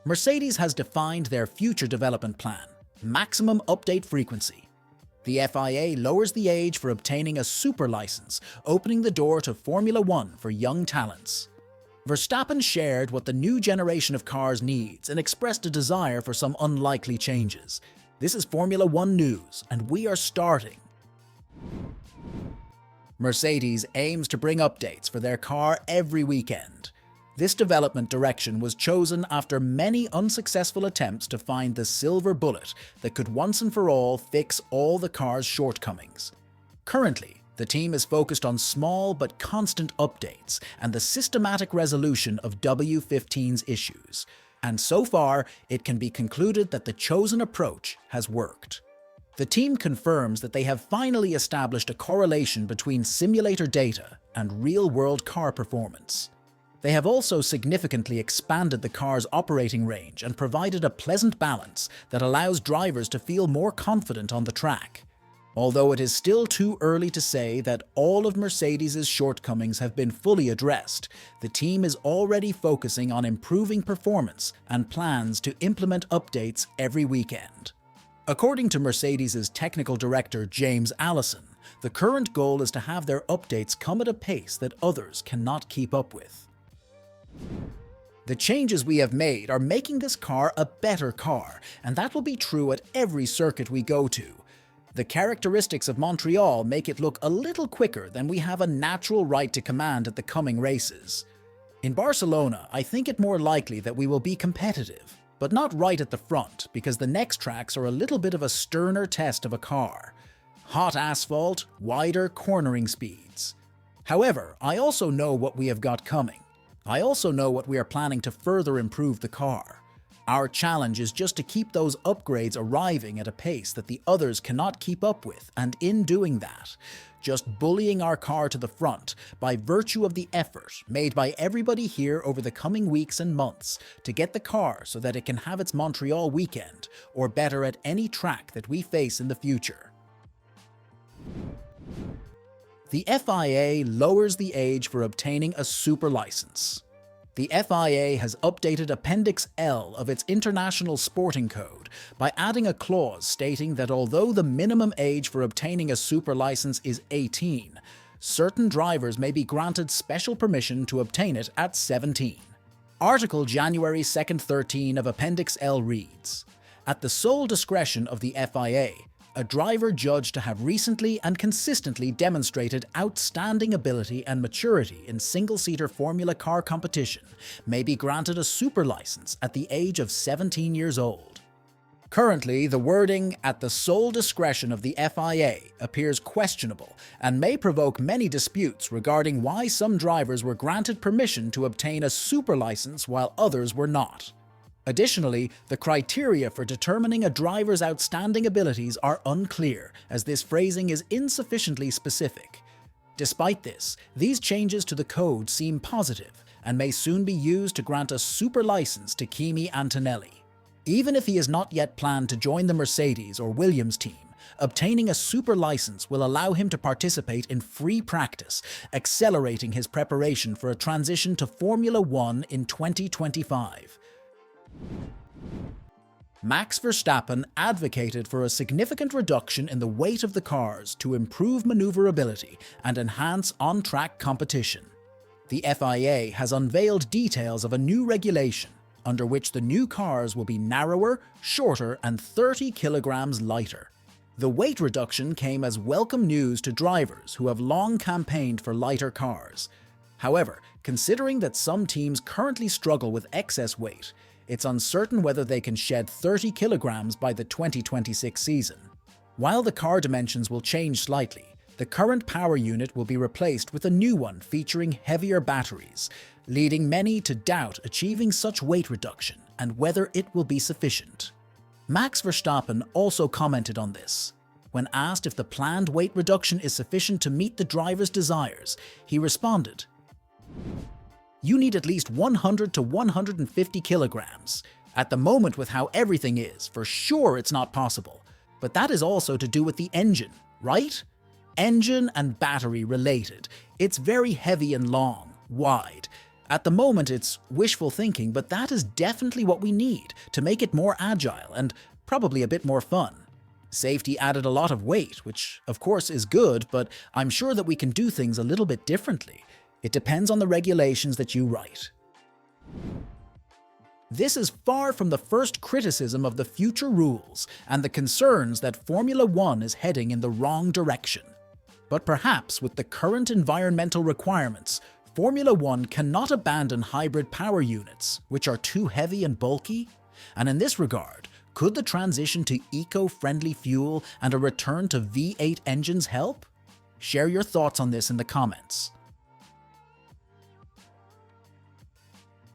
Mercedes has defined their future development plan: maximum update frequency. The FIA lowers the age for obtaining a super license, opening the door to Formula One for young talents. Verstappen shared what the new generation of cars needs and expressed a desire for some unlikely changes. This is Formula One news, and we are starting. Mercedes aims to bring updates for their car every weekend. This development direction was chosen after many unsuccessful attempts to find the silver bullet that could once and for all fix all the car's shortcomings. Currently, the team is focused on small but constant updates and the systematic resolution of W15's issues. And so far, it can be concluded that the chosen approach has worked. The team confirms that they have finally established a correlation between simulator data and real-world car performance. They have also significantly expanded the car's operating range and provided a pleasant balance that allows drivers to feel more confident on the track. Although it is still too early to say that all of Mercedes' shortcomings have been fully addressed, the team is already focusing on improving performance and plans to implement updates every weekend. According to Mercedes' technical director James Allison, the current goal is to have their updates come at a pace that others cannot keep up with. The changes we have made are making this car a better car, and that will be true at every circuit we go to. The characteristics of Montreal make it look a little quicker than we have a natural right to command at the coming races. In Barcelona, I think it more likely that we will be competitive, but not right at the front because the next tracks are a little bit of a sterner test of a car. Hot asphalt, wider cornering speeds. However, I also know what we have got coming. I also know what we are planning to further improve the car. Our challenge is just to keep those upgrades arriving at a pace that the others cannot keep up with, and in doing that, just bullying our car to the front by virtue of the effort made by everybody here over the coming weeks and months to get the car so that it can have its Montreal weekend, or better at any track that we face in the future. The FIA lowers the age for obtaining a super license. The FIA has updated Appendix L of its International Sporting Code by adding a clause stating that although the minimum age for obtaining a super license is 18, certain drivers may be granted special permission to obtain it at 17. Article January 2nd 13 of Appendix L reads, "At the sole discretion of the FIA, a driver judged to have recently and consistently demonstrated outstanding ability and maturity in single-seater Formula car competition may be granted a super license at the age of 17 years old." Currently, the wording "at the sole discretion of the FIA" appears questionable and may provoke many disputes regarding why some drivers were granted permission to obtain a super license while others were not. Additionally, the criteria for determining a driver's outstanding abilities are unclear, as this phrasing is insufficiently specific. Despite this, these changes to the code seem positive and may soon be used to grant a super license to Kimi Antonelli. Even if he has not yet planned to join the Mercedes or Williams team, obtaining a super license will allow him to participate in free practice, accelerating his preparation for a transition to Formula One in 2025. Max Verstappen advocated for a significant reduction in the weight of the cars to improve maneuverability and enhance on-track competition. The FIA has unveiled details of a new regulation under which the new cars will be narrower, shorter, and 30 kilograms lighter. The weight reduction came as welcome news to drivers who have long campaigned for lighter cars. However, considering that some teams currently struggle with excess weight, it's uncertain whether they can shed 30 kilograms by the 2026 season. While the car dimensions will change slightly, the current power unit will be replaced with a new one featuring heavier batteries, leading many to doubt achieving such weight reduction and whether it will be sufficient. Max Verstappen also commented on this. When asked if the planned weight reduction is sufficient to meet the driver's desires, he responded, "You need at least 100 to 150 kilograms. At the moment with how everything is, for sure it's not possible. But that is also to do with the engine, right? Engine and battery related. It's very heavy and long, wide. At the moment, it's wishful thinking, but that is definitely what we need to make it more agile and probably a bit more fun. Safety added a lot of weight, which of course is good, but I'm sure that we can do things a little bit differently. It depends on the regulations that you write. This is far from the first criticism of the future rules and the concerns that Formula One is heading in the wrong direction. But perhaps with the current environmental requirements, Formula One cannot abandon hybrid power units, which are too heavy and bulky. And in this regard, could the transition to eco-friendly fuel and a return to V8 engines help? Share your thoughts on this in the comments.